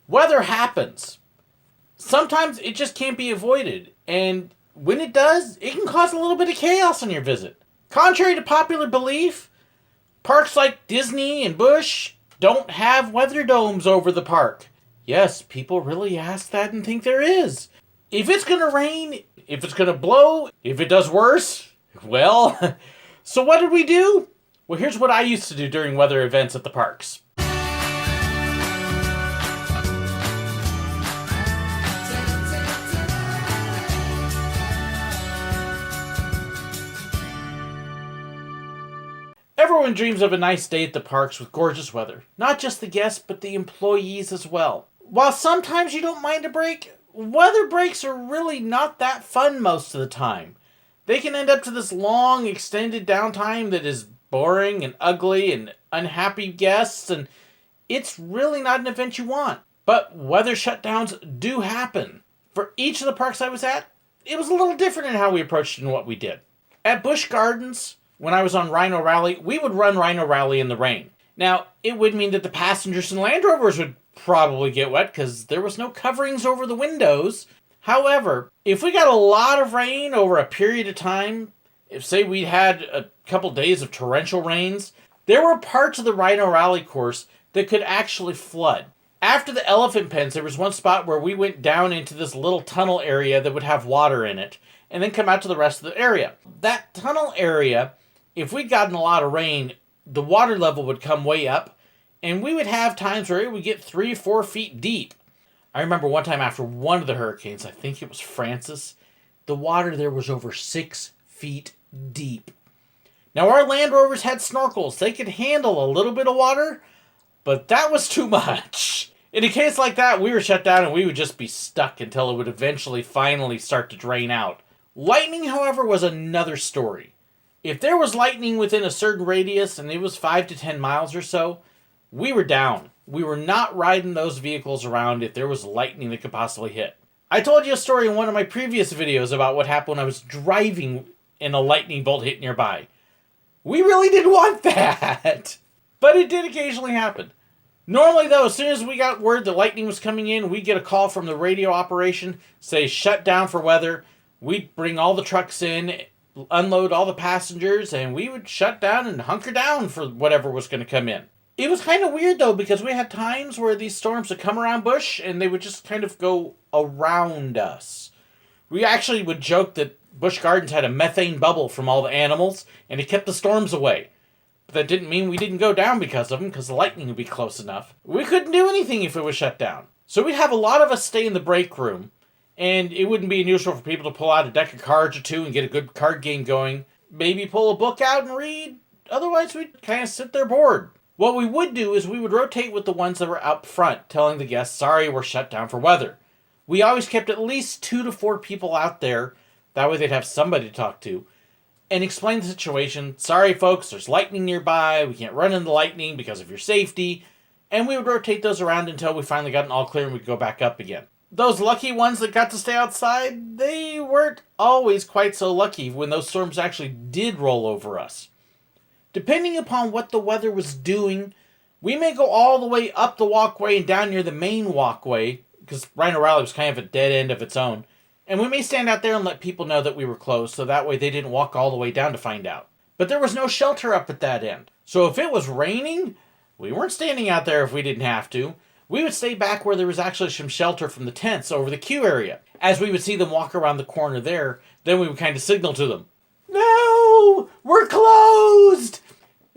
Weather happens. Sometimes it just can't be avoided, and when it does, it can cause a little bit of chaos on your visit. Contrary to popular belief, parks like Disney and Busch don't have weather domes over the park. Yes, people really ask that and think there is. If it's gonna rain, if it's gonna blow, if it does worse, well, so what did we do? Well, here's what I used to do during weather events at the parks. Everyone dreams of a nice day at the parks with gorgeous weather. Not just the guests, but the employees as well. While sometimes you don't mind a break, weather breaks are really not that fun most of the time. They can end up to this long, extended downtime that is boring and ugly and unhappy guests, and it's really not an event you want. But weather shutdowns do happen. For each of the parks I was at, it was a little different in how we approached it and what we did. At Busch Gardens, when I was on Rhino Rally, we would run Rhino Rally in the rain. Now, it would mean that the passengers and Land Rovers would probably get wet because there was no coverings over the windows. However, if we got a lot of rain over a period of time, if say we had a couple days of torrential rains, there were parts of the Rhino Rally course that could actually flood. After the elephant pens, there was one spot where we went down into this little tunnel area that would have water in it, and then come out to the rest of the area. That tunnel area, if we'd gotten a lot of rain, the water level would come way up, and we would have times where it would get 3 or 4 feet deep. I remember one time after one of the hurricanes, I think it was Francis, the water there was over 6 feet deep. Now, our Land Rovers had snorkels. They could handle a little bit of water, but that was too much. In a case like that, we were shut down and we would just be stuck until it would eventually finally start to drain out. Lightning, however, was another story. If there was lightning within a certain radius, and it was 5 to 10 miles or so, we were down. We were not riding those vehicles around if there was lightning that could possibly hit. I told you a story in one of my previous videos about what happened when I was driving and a lightning bolt hit nearby. We really didn't want that, but it did occasionally happen. Normally, though, as soon as we got word that lightning was coming in, we'd get a call from the radio operation, say shut down for weather. We'd bring all the trucks in, unload all the passengers, and we would shut down and hunker down for whatever was going to come in. It was kind of weird, though, because we had times where these storms would come around Busch, and they would just kind of go around us. We actually would joke that Busch Gardens had a methane bubble from all the animals, and it kept the storms away. But that didn't mean we didn't go down because of them, because the lightning would be close enough. We couldn't do anything if it was shut down. So we'd have a lot of us stay in the break room, and it wouldn't be unusual for people to pull out a deck of cards or two and get a good card game going. Maybe pull a book out and read. Otherwise, we'd kind of sit there bored. What we would do is we would rotate with the ones that were up front, telling the guests, sorry, we're shut down for weather. We always kept at least 2 to 4 people out there. That way they'd have somebody to talk to. And explain the situation. Sorry, folks, there's lightning nearby. We can't run into lightning because of your safety. And we would rotate those around until we finally got an all clear and we'd go back up again. Those lucky ones that got to stay outside, they weren't always quite so lucky when those storms actually did roll over us. Depending upon what the weather was doing, we may go all the way up the walkway and down near the main walkway, because Rhino Rally was kind of a dead end of its own, and we may stand out there and let people know that we were closed, so that way they didn't walk all the way down to find out. But there was no shelter up at that end. So if it was raining, we weren't standing out there if we didn't have to. We would stay back where there was actually some shelter from the tents over the queue area. As we would see them walk around the corner there, then we would kind of signal to them, no, we're closed!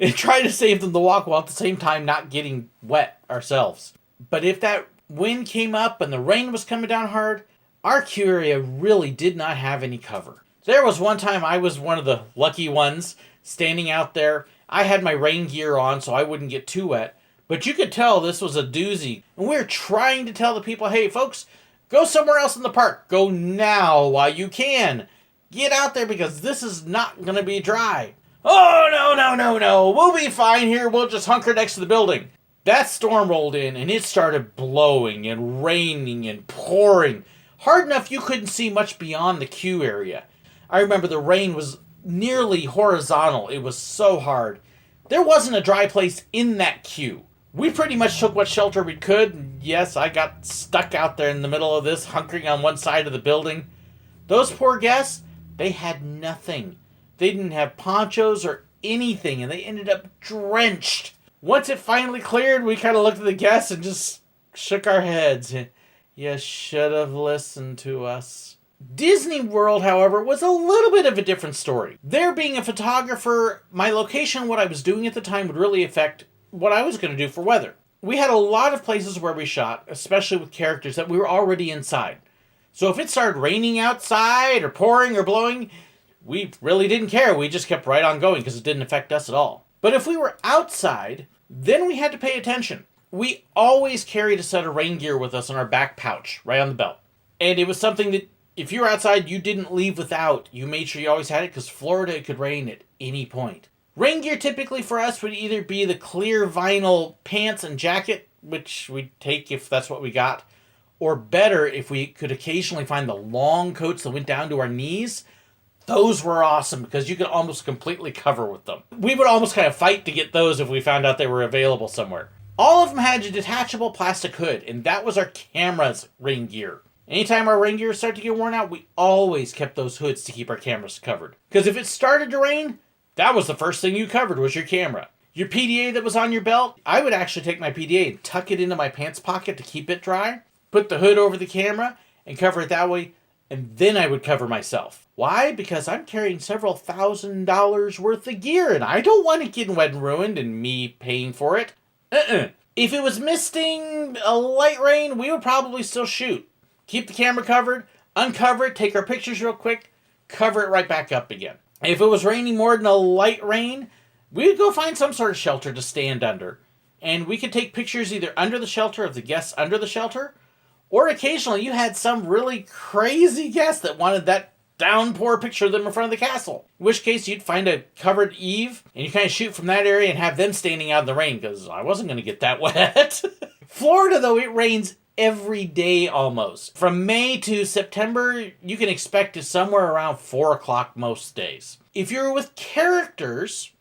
And try to save them the walk while at the same time not getting wet ourselves. But if that wind came up and the rain was coming down hard, our queue area really did not have any cover. There was one time I was one of the lucky ones standing out there. I had my rain gear on so I wouldn't get too wet. But you could tell this was a doozy. And we were trying to tell the people, hey, folks, go somewhere else in the park. Go now while you can. Get out there because this is not going to be dry. Oh, no. We'll be fine here. We'll just hunker next to the building. That storm rolled in and it started blowing and raining and pouring. Hard enough you couldn't see much beyond the queue area. I remember the rain was nearly horizontal. It was so hard. There wasn't a dry place in that queue. We pretty much took what shelter we could, and yes, I got stuck out there in the middle of this, hunkering on one side of the building. Those poor guests, they had nothing. They didn't have ponchos or anything, and they ended up drenched. Once it finally cleared, we kind of looked at the guests and just shook our heads. You should have listened to us. Disney World, however, was a little bit of a different story. There being a photographer, my location and what I was doing at the time would really affect what I was going to do for weather. We had a lot of places where we shot, especially with characters that we were already inside. So if it started raining outside or pouring or blowing, we really didn't care. We just kept right on going because it didn't affect us at all. But if we were outside, then we had to pay attention. We always carried a set of rain gear with us in our back pouch, right on the belt. And it was something that if you were outside, you didn't leave without. You made sure you always had it because Florida, it could rain at any point. Rain gear typically for us would either be the clear vinyl pants and jacket, which we'd take if that's what we got, or better, if we could occasionally find the long coats that went down to our knees. Those were awesome because you could almost completely cover with them. We would almost kind of fight to get those if we found out they were available somewhere. All of them had a detachable plastic hood, and that was our camera's rain gear. Anytime our rain gear started to get worn out, we always kept those hoods to keep our cameras covered. Because if it started to rain, that was the first thing you covered was your camera. Your PDA that was on your belt, I would actually take my PDA and tuck it into my pants pocket to keep it dry, put the hood over the camera, and cover it that way, and then I would cover myself. Why? Because I'm carrying several $1,000s worth of gear, and I don't want it getting wet and ruined and me paying for it. If it was misting, a light rain, we would probably still shoot. Keep the camera covered, uncover it, take our pictures real quick, cover it right back up again. If it was raining more than a light rain, we would go find some sort of shelter to stand under. And we could take pictures either under the shelter of the guests under the shelter, or occasionally you had some really crazy guest that wanted that downpour picture of them in front of the castle. In which case you'd find a covered eave, and you kind of shoot from that area and have them standing out in the rain, because I wasn't going to get that wet. Florida, though, it rains every day almost. From May to September, you can expect it somewhere around 4 o'clock most days. If you're with characters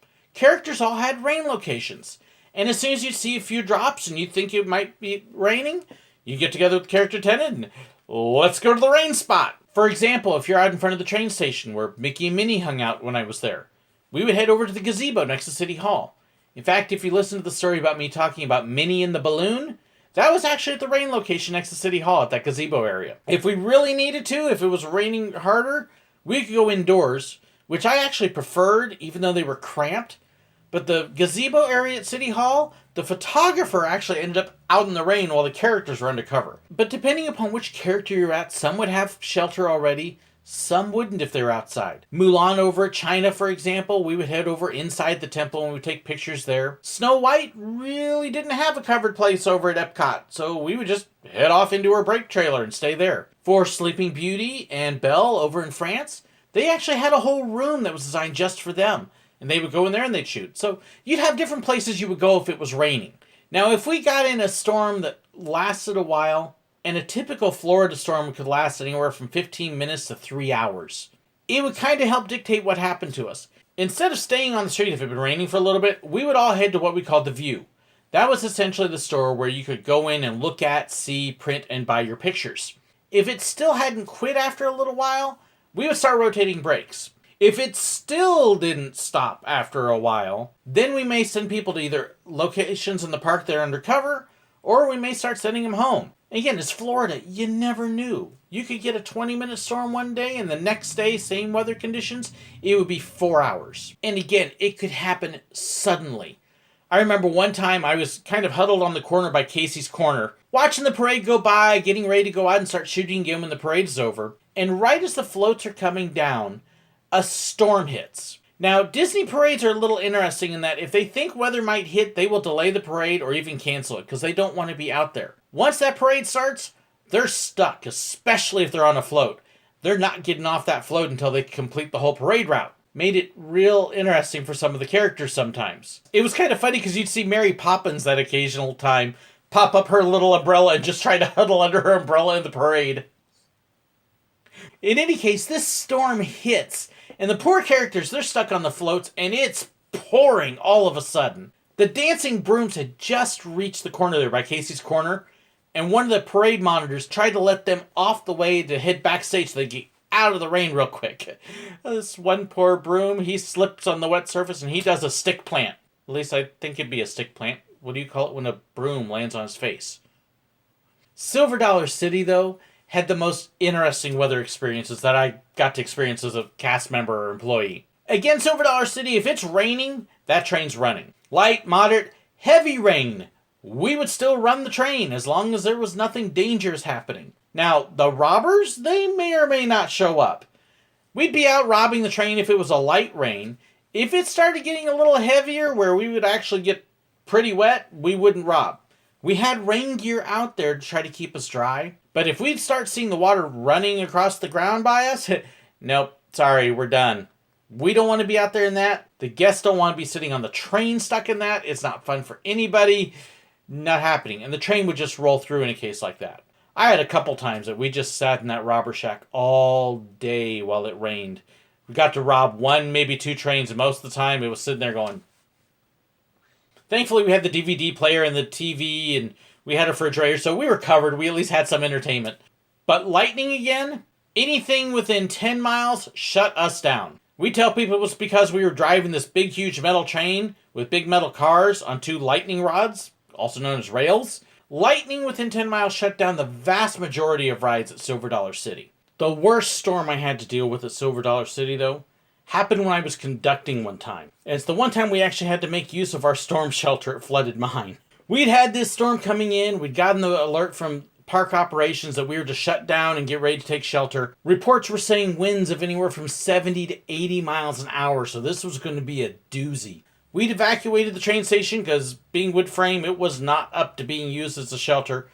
all had rain locations. And as soon as you see a few drops and you think it might be raining, you get together with the character attendant and let's go to the rain spot. For example, if you're out in front of the train station where Mickey and Minnie hung out when I was there, we would head over to the gazebo next to City Hall. In fact, if you listen to the story about me talking about Minnie and the balloon, that was actually at the rain location next to City Hall at that gazebo area. If we really needed to, if it was raining harder, we could go indoors, which I actually preferred, even though they were cramped. But the gazebo area at City Hall, the photographer actually ended up out in the rain while the characters were undercover. But depending upon which character you're at, some would have shelter already, some wouldn't if they were outside. Mulan over at China, for example, we would head over inside the temple and we would take pictures there. Snow White really didn't have a covered place over at Epcot, so we would just head off into our break trailer and stay there. For Sleeping Beauty and Belle over in France, they actually had a whole room that was designed just for them. And they would go in there and they'd shoot. So you'd have different places you would go if it was raining. Now, if we got in a storm that lasted a while, and a typical Florida storm could last anywhere from 15 minutes to 3 hours, it would kind of help dictate what happened to us. Instead of staying on the street if it had been raining for a little bit, we would all head to what we called the View. That was essentially the store where you could go in and look at, see, print, and buy your pictures. If it still hadn't quit after a little while, we would start rotating breaks. If it still didn't stop after a while, then we may send people to either locations in the park that are undercover, or we may start sending them home. Again, it's Florida. You never knew. You could get a 20-minute storm one day, and the next day, same weather conditions, it would be 4 hours. And again, it could happen suddenly. I remember one time I was kind of huddled on the corner by Casey's Corner, watching the parade go by, getting ready to go out and start shooting again when the parade's over. And right as the floats are coming down, a storm hits. Now, Disney parades are a little interesting in that if they think weather might hit, they will delay the parade or even cancel it because they don't want to be out there. Once that parade starts, they're stuck, especially if they're on a float. They're not getting off that float until they complete the whole parade route. Made it real interesting for some of the characters sometimes. It was kind of funny because you'd see Mary Poppins that occasional time pop up her little umbrella and just try to huddle under her umbrella in the parade. In any case, this storm hits, and the poor characters, they're stuck on the floats, and it's pouring all of a sudden. The dancing brooms had just reached the corner there by Casey's Corner, and one of the parade monitors tried to let them off the way to head backstage so they get out of the rain real quick. This one poor broom, he slips on the wet surface and he does a stick plant. At least I think it'd be a stick plant. What do you call it when a broom lands on his face? Silver Dollar City, though, had the most interesting weather experiences that I got to experience as a cast member or employee. Again, Silver Dollar City, if it's raining, that train's running. Light, moderate, heavy rain, we would still run the train as long as there was nothing dangerous happening. Now, the robbers, they may or may not show up. We'd be out robbing the train if it was a light rain. If it started getting a little heavier where we would actually get pretty wet, we wouldn't rob. We had rain gear out there to try to keep us dry. But if we'd start seeing the water running across the ground by us, nope, sorry, we're done. We don't want to be out there in that. The guests don't want to be sitting on the train stuck in that. It's not fun for anybody. Not happening. And the train would just roll through in a case like that. I had a couple times that we just sat in that robber shack all day while it rained. We got to rob one, maybe two trains, and most of the time it was sitting there going. Thankfully, we had the DVD player and the TV, and we had a refrigerator, so we were covered. We at least had some entertainment. But lightning again? Anything within 10 miles, shut us down. We tell people it was because we were driving this big, huge metal train with big metal cars on two lightning rods, also known as rails. Lightning within 10 miles shut down the vast majority of rides at Silver Dollar City. The worst storm I had to deal with at Silver Dollar City, though, happened when I was conducting one time. And it's the one time we actually had to make use of our storm shelter at Flooded Mine. We'd had this storm coming in. We'd gotten the alert from park operations that we were to shut down and get ready to take shelter. Reports were saying winds of anywhere from 70 to 80 miles an hour, so this was going to be a doozy. We'd evacuated the train station because, being wood frame, it was not up to being used as a shelter.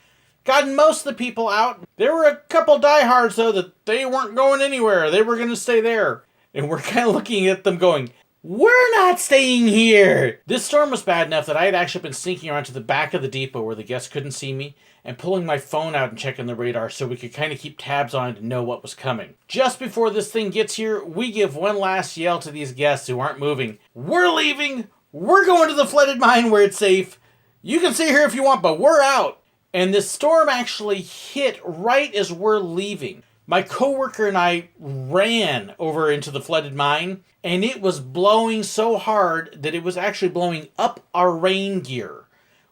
Gotten most of the people out. There were a couple diehards, though, that they weren't going anywhere. They were going to stay there. And we're kind of looking at them going, we're not staying here! This storm was bad enough that I had actually been sneaking around to the back of the depot where the guests couldn't see me and pulling my phone out and checking the radar so we could kind of keep tabs on it and know what was coming. Just before this thing gets here, we give one last yell to these guests who aren't moving. We're leaving! We're going to the Flooded Mine where it's safe. You can stay here if you want, but we're out. And this storm actually hit right as we're leaving. My coworker and I ran over into the Flooded Mine, and it was blowing so hard that it was actually blowing up our rain gear.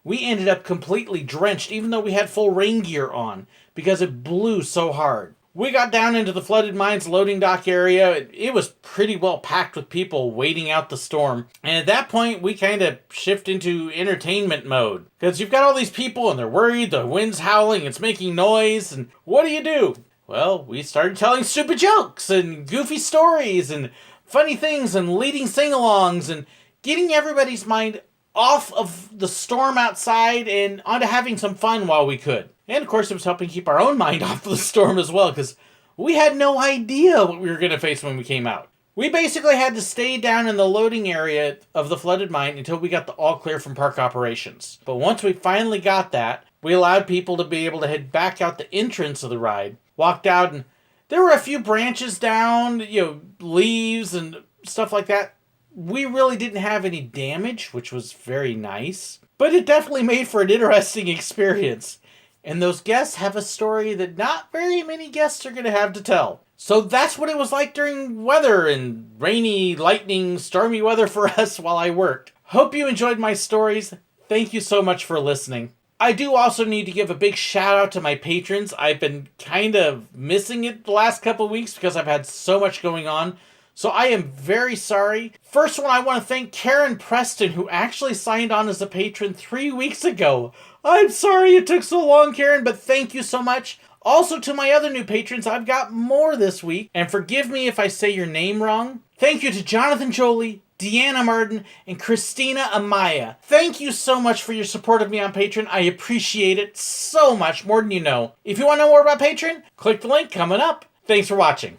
We ended up completely drenched, even though we had full rain gear on, because it blew so hard. We got down into the Flooded Mines loading dock area. It was pretty well packed with people waiting out the storm. And at that point, we kind of shift into entertainment mode. Because you've got all these people and they're worried, the wind's howling, it's making noise, and what do? Well, we started telling stupid jokes and goofy stories and funny things and leading sing-alongs and getting everybody's mind off of the storm outside and onto having some fun while we could. And of course, it was helping keep our own mind off of the storm as well, because we had no idea what we were going to face when we came out. We basically had to stay down in the loading area of the Flooded Mine until we got the all clear from park operations. But once we finally got that, we allowed people to be able to head back out the entrance of the ride, walked out, and there were a few branches down, leaves and stuff like that. We really didn't have any damage, which was very nice. But it definitely made for an interesting experience. And those guests have a story that not very many guests are going to have to tell. So that's what it was like during weather and rainy, lightning, stormy weather for us while I worked. Hope you enjoyed my stories. Thank you so much for listening. I do also need to give a big shout out to my patrons. I've been kind of missing it the last couple of weeks because I've had so much going on. So I am very sorry. First one, I want to thank Karen Preston, who actually signed on as a patron 3 weeks ago. I'm sorry it took so long, Karen, but thank you so much. Also to my other new patrons, I've got more this week. And forgive me if I say your name wrong. Thank you to Jonathan Jolie, Deanna Martin, and Christina Amaya. Thank you so much for your support of me on Patreon. I appreciate it so much, more than you know. If you want to know more about Patreon, click the link coming up. Thanks for watching.